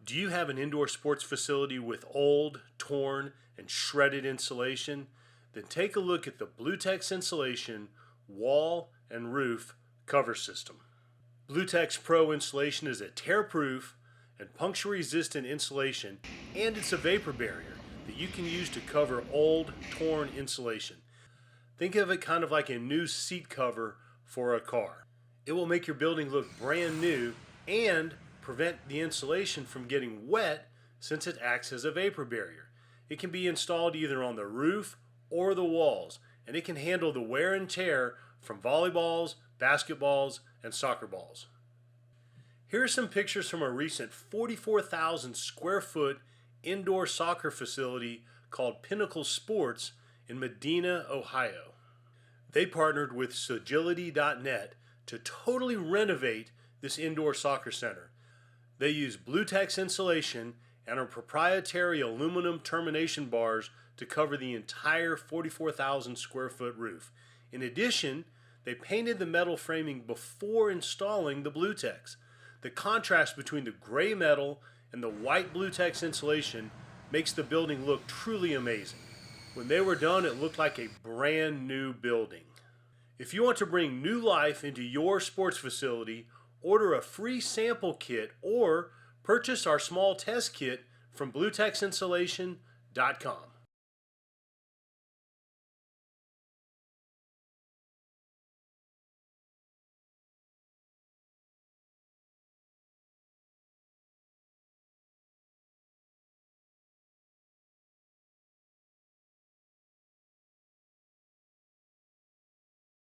Do you have an indoor sports facility with old, torn, and shredded insulation? Then take a look at the BlueTex insulation wall and roof cover system. BlueTex Pro insulation is a tear-proof and puncture-resistant insulation, and it's a vapor barrier that you can use to cover old, torn insulation. Think of it kind of like a new seat cover for a car. It will make your building look brand new and prevent the insulation from getting wet since it acts as a vapor barrier. It can be installed either on the roof or the walls, and it can handle the wear and tear from volleyballs, basketballs, and soccer balls. Here are some pictures from a recent 44,000 square foot indoor soccer facility called Pinnacle Sports in Medina, Ohio. They partnered with Sagility.net to totally renovate this indoor soccer center. They use BlueTex insulation and our proprietary aluminum termination bars to cover the entire 44,000 square foot roof. In addition, they painted the metal framing before installing the BlueTex. The contrast between the gray metal and the white BlueTex insulation makes the building look truly amazing. When they were done, it looked like a brand new building. If you want to bring new life into your sports facility, order a free sample kit or purchase our small test kit from BlueTexInsulation.com.